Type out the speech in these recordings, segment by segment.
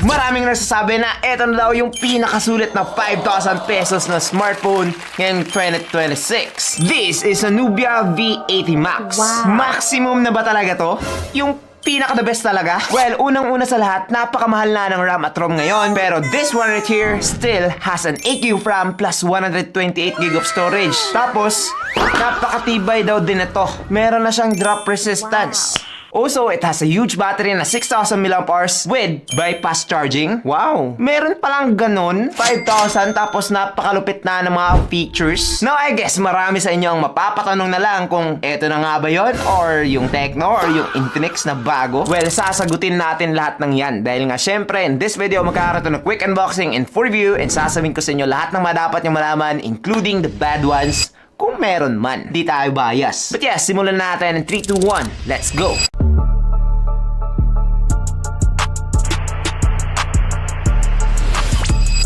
Maraming nagsasabi na eto na daw yung pinakasulit na 5,000 pesos na smartphone ngayong 2026. This is a Nubia V80 Max. Wow. Maximum na ba talaga to? Yung pinaka-the best talaga? Well, unang-una sa lahat, napakamahal na ng RAM at ROM ngayon. Pero this one right here still has an 8GB RAM plus 128GB of storage. Tapos, napakatibay daw din ito. Meron na siyang drop resistance. Also, it has a huge battery na 6,000 mAh with bypass charging. Wow! Meron palang ganun. 5,000 tapos napakalupit na ng mga features. Now, I guess marami sa inyo ang mapapatanong na lang kung eto na nga ba yun? Or yung Tecno or yung Infinix na bago? Well, sasagutin natin lahat ng yan. Dahil nga syempre, in this video, magkakaroon ng quick unboxing and full review and sasabihin ko sa inyo lahat ng dapat nyo malaman, including the bad ones, kung meron man. Di tayo bias. But yes, simulan natin in 3, 2, 1. Let's go!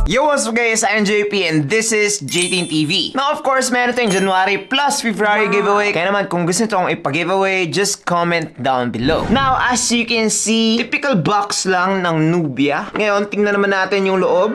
Yo, what's up guys? I'm JP and this is JTeen TV. Now, of course, meron tayong January plus February giveaway. Kaya naman, kung gusto nyo itong ipa-giveaway, just comment down below. Now, as you can see, typical box lang ng Nubia. Ngayon, tingnan naman natin yung loob.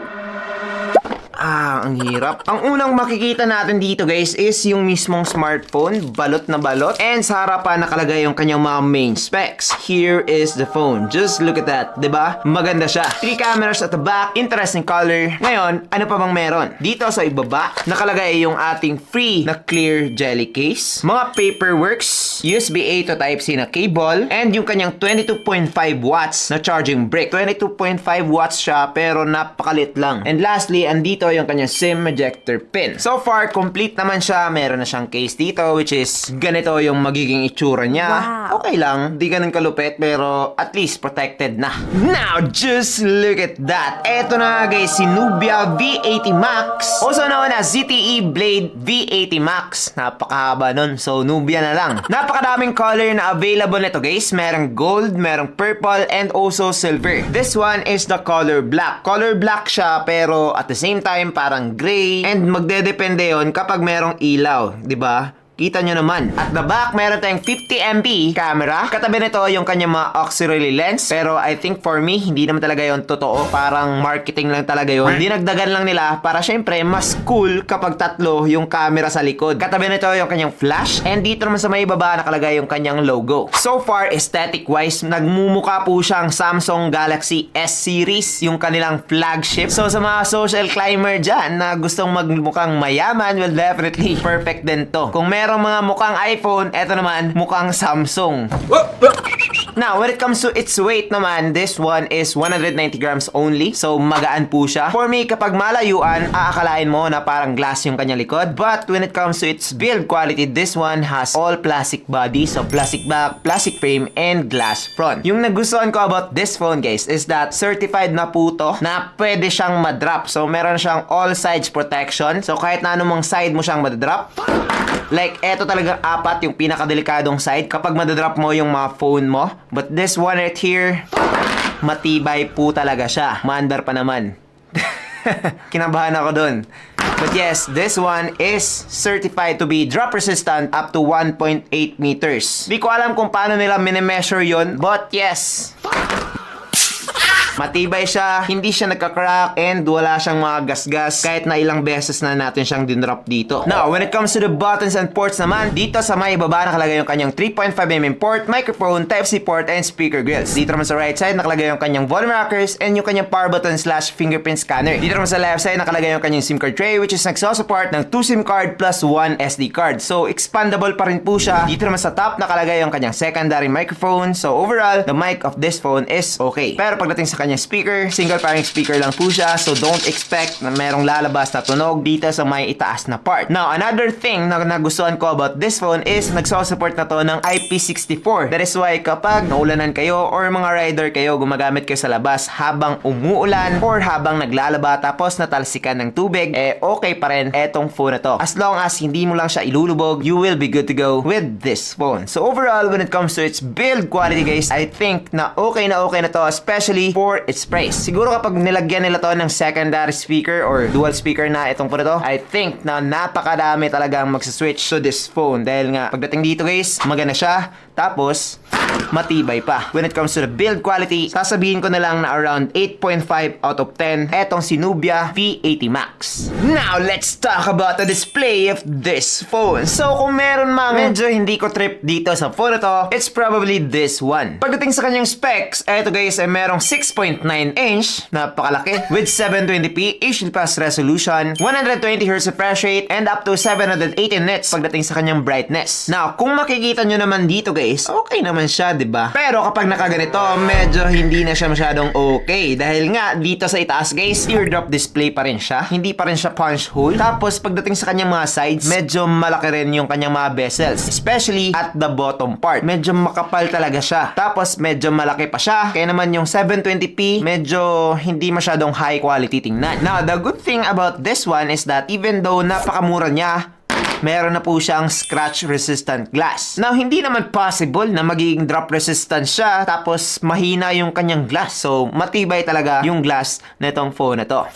Ang hirap. Ang unang makikita natin dito guys is yung mismong smartphone, balot na balot. And sa harapan nakalagay yung kanyang mga main specs. Here is the phone. Just look at that, 'di ba? Maganda siya. 3 cameras at the back, interesting color. Ngayon, ano pa bang meron? Dito sa ibaba, nakalagay yung ating free na clear jelly case. Mga paperworks, USB-A to Type-C na cable, and yung kanyang 22.5 watts na charging brick. 22.5 watts siya pero napakalit lang. And lastly, andito yung kanyang SIM ejector pin. So far, complete naman siya. Meron na siyang case dito which is ganito yung magiging itsura niya. Wow. Okay lang, di ganun kalupit pero at least protected na. Now, just look at that. Eto na nga guys, si Nubia V80 Max, also known as ZTE Blade V80 Max. Napakahaba nun. So, Nubia na lang. Napakadaming color na available nito guys. Merong gold, merong purple, and also silver. This one is the color black. Color black siya pero at the same time parang gray, and magdedepende yon kapag merong ilaw, 'di ba? Kita nyo naman. At the back, meron tayong 50MP camera. Katabi nito yung kanyang mga auxiliary lens. Pero I think for me, hindi naman talaga yon totoo. Parang marketing lang talaga yon. Dinagdagan lang nila para syempre mas cool kapag tatlo yung camera sa likod. Katabi nito yung kanyang flash. And dito naman sa may baba nakalagay yung kanyang logo. So far, aesthetic-wise, nagmumuka po siyang Samsung Galaxy S series, yung kanilang flagship. So sa mga social climber dyan na gustong magmukhang mayaman, well definitely perfect din to. Kung merong mga mukhang iPhone, eto naman mukhang Samsung. Now, when it comes to its weight naman, this one is 190 grams only. So, magaan po siya. For me, kapag malayuan, aakalain mo na parang glass yung kanya likod. But when it comes to its build quality, this one has all plastic body. So, plastic back, plastic frame, and glass front. Yung nagustuhan ko about this phone, guys, is that certified na po to na pwede siyang madrop. So, meron siyang all sides protection. So, kahit na anumang side mo siyang madrop, like, eto talagang apat yung pinakadelikadong side kapag madadrop mo yung mga phone mo. But this one right here, matibay po talaga siya. Maandar pa naman. Kinabahan ako dun. But yes, this one is certified to be drop resistant up to 1.8 meters. Di ko alam kung paano nila minimeasure yun. But yes, matibay siya, hindi siya nagka-crack, and wala siyang mga gasgas kahit na ilang beses na natin siyang dinrop dito. Now, when it comes to the buttons and ports naman, dito sa may baba nakalagay yung kanyang 3.5mm port, microphone, Type-C port, and speaker grills. Dito naman sa right side nakalagay yung kanyang volume rockers and yung kanyang power button / fingerprint scanner. Dito naman sa left side nakalagay yung kanyang SIM card tray which is nagsusupport ng 2 SIM card plus 1 SD card. So, expandable pa rin po siya. Dito naman sa top nakalagay yung kanyang secondary microphone. So, overall, the mic of this phone is okay. Pero pagdating sa kanyang speaker, single pairing speaker lang po siya, so don't expect na merong lalabas na tunog dito sa may itaas na part. Now, another thing na nagustuhan ko about this phone is nagsusupport na to ng IP64. That is why kapag naulanan kayo or mga rider kayo, gumagamit kayo sa labas habang umuulan or habang naglalaba tapos natalsikan ng tubig, okay pa rin etong phone na to. As long as hindi mo lang siya ilulubog, you will be good to go with this phone. So overall, when it comes to its build quality guys, I think na okay na to, especially for for its price. Siguro kapag nilagyan nila to ng secondary speaker or dual speaker na itong phone na to, I think na napakadami talagang magsaswitch to this phone. Dahil nga, pagdating dito guys, maganda siya. Tapos, matibay pa. When it comes to the build quality, sasabihin ko na lang na around 8.5 out of 10 etong si Nubia V80 Max. Now, let's talk about the display of this phone. So, kung meron mang medyo hindi ko trip dito sa phone na to, it's probably this one. Pagdating sa kanyang specs, eto guys ay merong 6.9 inch, napakalaki, with 720p HD+ resolution, 120Hz refresh rate, and up to 718 nits pagdating sa kanyang brightness. Now, kung makikita nyo naman dito guys, okay naman siya, diba? Pero kapag nakaganito, medyo hindi na siya masyadong okay. Dahil nga, dito sa itaas guys, teardrop display pa rin siya. Hindi pa rin siya punch hole. Tapos, pagdating sa kanyang mga sides, medyo malaki rin yung kanyang mga bezels. Especially at the bottom part. Medyo makapal talaga siya. Tapos, medyo malaki pa siya. Kaya naman yung 720p, medyo hindi masyadong high quality tingnan. Now, the good thing about this one is that even though napakamura niya, meron na po siyang scratch-resistant glass. Now, hindi naman possible na magiging drop-resistant siya tapos mahina yung kanyang glass. So, matibay talaga yung glass na itong phone na to.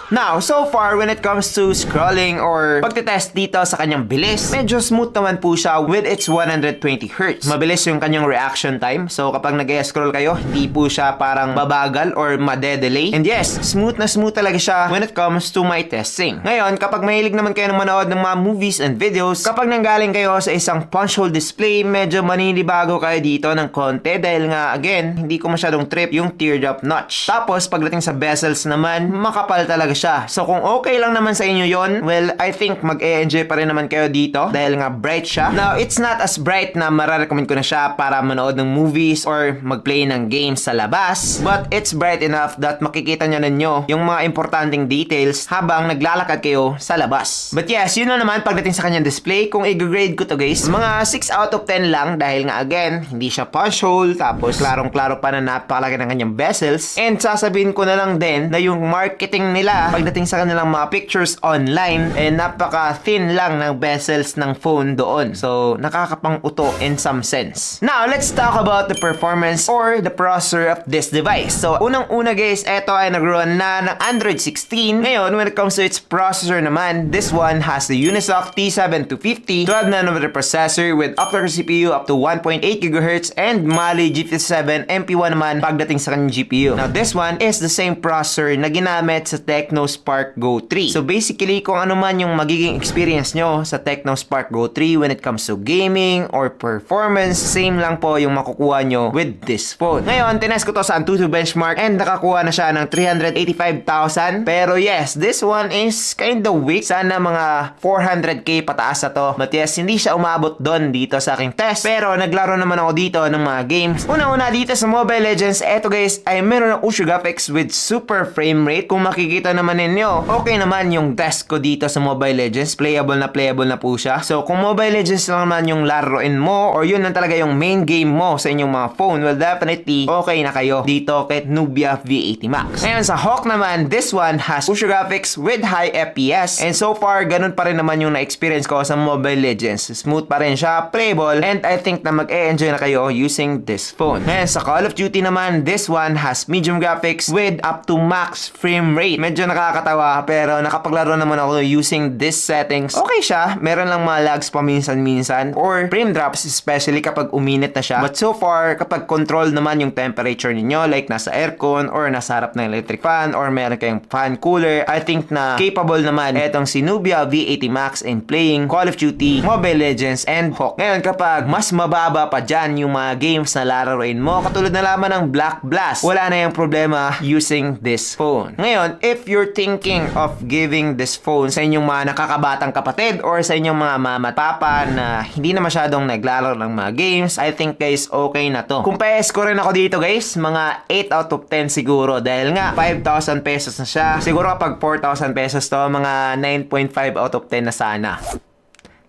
Now, so far, when it comes to scrolling or pagtitest dito sa kanyang bilis, medyo smooth naman po siya with its 120Hz. Mabilis yung kanyang reaction time. So, kapag nag-scroll kayo, hindi po siya parang babagal or made-delay. And yes, smooth na smooth talaga siya when it comes to my testing. Ngayon, kapag mahilig naman kayo ng manood ng mga movies and videos, kapag nanggaling kayo sa isang punch hole display, medyo maninibago kayo dito ng konti dahil nga, again, hindi ko masyadong trip yung teardrop notch. Tapos, pagdating sa bezels naman, makapal talaga siya. So kung okay lang naman sa inyo yon, well, I think mag-e-enjoy pa rin naman kayo dito dahil nga bright siya. Now, it's not as bright na mararecommend ko na siya para manood ng movies or mag-play ng games sa labas. But it's bright enough that makikita nyo ninyo yung mga importanteng details habang naglalakad kayo sa labas. But yes, yun na naman pagdating sa kanyang display. Kung i-grade ko to guys, mga 6 out of 10 lang dahil nga again, hindi siya punch hole. Tapos klarong-klaro pa na napakalaki ng kanyang bezels. And sasabihin ko na lang din na yung marketing nila pagdating sa kanilang mga pictures online, napaka-thin lang ng bezels ng phone doon. So, nakakapang-uto in some sense. Now, let's talk about the performance or the processor of this device. So, unang-una guys, ito ay nag-run na ng Android 16. Ngayon, when it comes to its processor naman, this one has the Unisoc T7250 12nm processor with octa-core CPU up to 1.8 GHz and Mali GT7 MP1 naman pagdating sa kanyang GPU. Now, this one is the same processor na ginamit sa Tecno Spark Go 3. So basically, kung ano man yung magiging experience nyo sa Tecno Spark Go 3 when it comes to gaming or performance, same lang po yung makukuha nyo with this phone. Ngayon, tinest ko to sa Antutu benchmark and nakakuha na siya ng 385,000. Pero yes, this one is kinda weak. Sana mga 400k pataas na to. But yes, hindi siya umabot doon dito sa aking test. Pero naglaro naman ako dito ng mga games. Una-una dito sa Mobile Legends, eto guys, ay meron ng Ultra Graphics with super frame rate. Kung makikita naman ninyo, okay naman yung test ko dito sa Mobile Legends. Playable na po siya. So, kung Mobile Legends lang naman yung laruin mo or yun lang talaga yung main game mo sa inyong mga phone, well, definitely, okay na kayo dito kay Nubia V80 Max. Ngayon, sa Hawk naman, this one has Ultra Graphics with high FPS. And so far, ganun pa rin naman yung na-experience ko sa Mobile Legends. Smooth pa rin siya, playable, and I think na mag-e-enjoy na kayo using this phone. Ngayon, sa Call of Duty naman, this one has medium graphics with up to max frame rate. Medyo nakakatawa pero nakapaglaro naman ako using this settings. Okay siya, meron lang mga lags paminsan-minsan or frame drops especially kapag uminit na siya. But so far, kapag control naman yung temperature ninyo like nasa aircon or nasa harap ng electric fan or meron kayong fan cooler, I think na capable naman etong si Nubia V80 Max in playing Call of Duty, Mobile Legends, and Hawk. Ngayon, kapag mas mababa pa dyan yung mga games na laruin mo, katulad na lamang ng Black Blast, wala na yung problema using this phone. Ngayon, if you're thinking of giving this phone sa inyong mga nakakabatang kapatid or sa inyong mga mama at papa na hindi na masyadong naglalaro ng mga games, I think guys, okay na to. Kung PS ko rin ako dito guys, mga 8 out of 10 siguro dahil nga 5,000 pesos na siya. Siguro kapag 4,000 pesos to, mga 9.5 out of 10 na sana.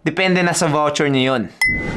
Depende na sa voucher nyo yun.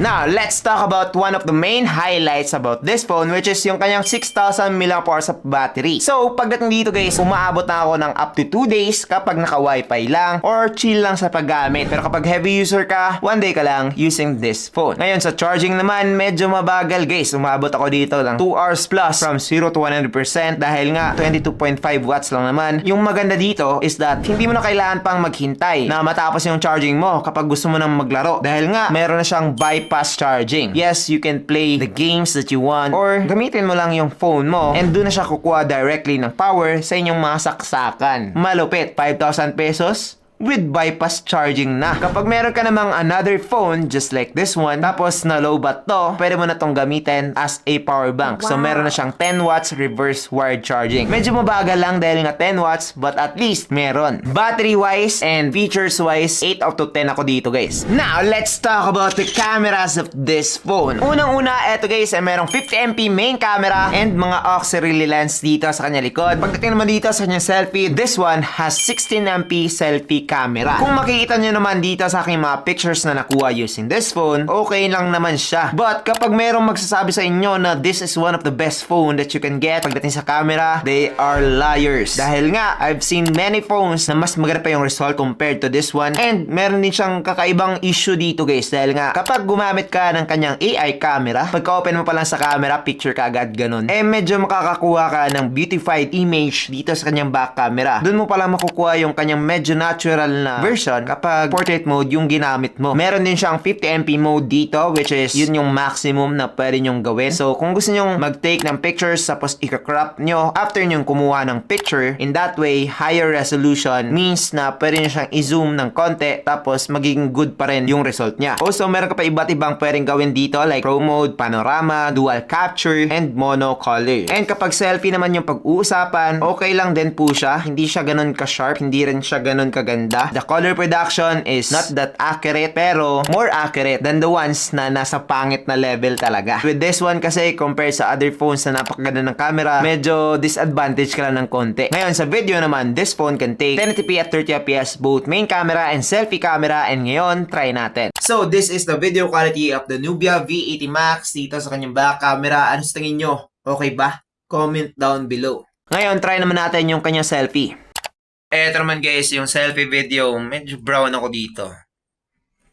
Now, let's talk about one of the main highlights about this phone, which is yung kanyang 6,000 mAh of battery. So, pagdating dito guys, umaabot na ako ng up to 2 days kapag naka-wifi lang or chill lang sa paggamit. Pero kapag heavy user ka, 1 day ka lang using this phone. Ngayon, sa charging naman, medyo mabagal guys. Umabot ako dito ng 2 hours plus from 0 to 100% dahil nga 22.5 watts lang naman. Yung maganda dito is that hindi mo na kailangan pang maghintay na matapos yung charging mo kapag gusto mo nang maglaro. Dahil nga, meron na siyang bypass charging. Yes, you can play the games that you want or gamitin mo lang yung phone mo and doon na siya kukuha directly ng power sa inyong mga saksakan. Malupit, 5,000 pesos? With bypass charging na. Kapag meron ka namang another phone just like this one, tapos na low bat to, pwede mo na tong gamitin as a power bank. So meron na siyang 10 watts reverse wired charging. Medyo mabagal lang dahil nga 10 watts, but at least meron. Battery wise and features wise, 8 out of 10 ako dito guys. Now, let's talk about the cameras of this phone. Unang-una, eto guys, ay merong 50MP main camera and mga auxiliary lens dito sa kanya likod. Pagdating naman dito sa kanya selfie, this one has 16MP selfie camera. Kung makikita nyo naman dito sa aking mga pictures na nakuha using this phone, okay lang naman siya. But kapag merong magsasabi sa inyo na this is one of the best phone that you can get pagdating sa camera, they are liars. Dahil nga, I've seen many phones na mas maganda pa yung result compared to this one. And meron din siyang kakaibang issue dito guys. Dahil nga, kapag gumamit ka ng kanyang AI camera, pagka-open mo pa lang sa camera, picture ka agad ganun. Medyo makakakuha ka ng beautified image dito sa kanyang back camera. Doon mo pa lang makukuha yung kanyang medyo natural na version kapag portrait mode yung ginamit mo. Meron din siyang 50MP mode dito, which is yun yung maximum na pwede nyong gawin. So kung gusto nyong mag-take ng pictures tapos i-crop nyo after nyong kumuha ng picture, in that way, higher resolution means na pwede nyo siyang i-zoom ng konti tapos magiging good pa rin yung result niya. Also, meron ka pa iba't ibang pwedeng gawin dito like pro mode, panorama, dual capture, and mono color. And kapag selfie naman yung pag-uusapan, okay lang din po siya. Hindi siya ganun ka-sharp, hindi rin siya ganun kaganda. The color production is not that accurate pero more accurate than the ones na nasa pangit na level talaga. With this one kasi compared sa other phones na napakaganda ng camera, medyo disadvantage ka lang ng konti. Ngayon sa video naman, this phone can take 1080p at 30fps both main camera and selfie camera and ngayon try natin. So this is the video quality of the Nubia V80 Max dito sa kanyang back camera. Ano sa tingin nyo? Okay ba? Comment down below. Ngayon try naman natin yung kanyang selfie. Eto naman guys, yung selfie video, medyo brown ako dito.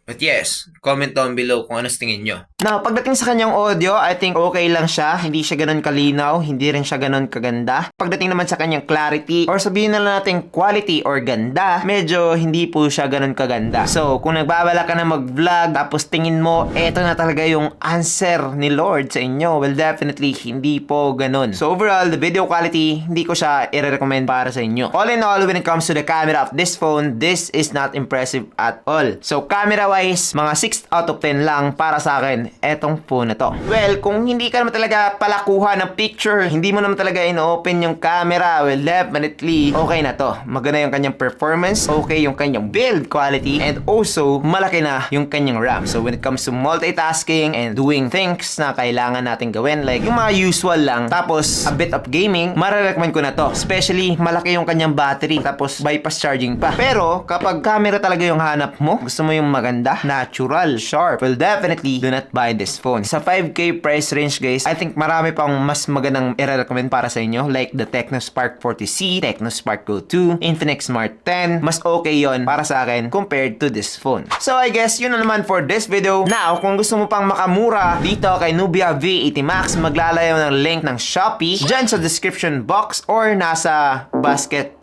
But yes, comment down below kung ano sa tingin nyo. Now, pagdating sa kanyang audio, I think okay lang siya. Hindi siya ganun kalinaw, hindi rin siya ganun kaganda. Pagdating naman sa kanyang clarity, or sabihin na lang natin quality or ganda, medyo hindi po siya ganun kaganda. So, kung nagbabala ka na mag-vlog, tapos tingin mo, eto na talaga yung answer ni Lord sa inyo, well, definitely, hindi po ganun. So, overall, the video quality, hindi ko siya i-recommend para sa inyo. All in all, when it comes to the camera of this phone, this is not impressive at all. So, camera-wise, mga 6 out of 10 lang para sa akin etong phone na to. Well, kung hindi ka naman talaga palakuha ng picture, hindi mo naman talaga ino-open yung camera, well, definitely, okay na to. Maganda yung kanyang performance, okay yung kanyang build quality, and also, malaki na yung kanyang RAM. So, when it comes to multitasking and doing things na kailangan natin gawin, like yung mga usual lang, tapos a bit of gaming, mararecommend ko na to. Especially, malaki yung kanyang battery, tapos bypass charging pa. Pero, kapag camera talaga yung hanap mo, gusto mo yung maganda, natural, sharp, well, definitely, do not buy this phone. Sa 5K price range guys, I think marami pang mas magandang i-recommend para sa inyo like the Tecno Spark 40C, Tecno Spark Go 2, Infinix Smart 10. Mas okay yon para sa akin compared to this phone. So I guess yun na naman for this video. Now, kung gusto mo pang makamura dito kay Nubia V80 Max, maglalayo ng link ng Shopee dyan sa description box or nasa basket.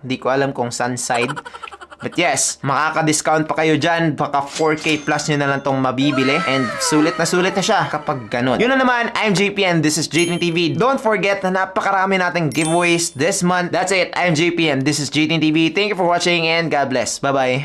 Hindi ko alam kung saan side. But yes, makaka-discount pa kayo dyan. Baka 4K plus nyo na lang tong mabibili. And sulit na siya kapag ganun. Yun na naman, I'm JP and this is JTN TV. Don't forget na napakarami nating giveaways this month. That's it, I'm JP and this is JTN TV. Thank you for watching and God bless. Bye-bye.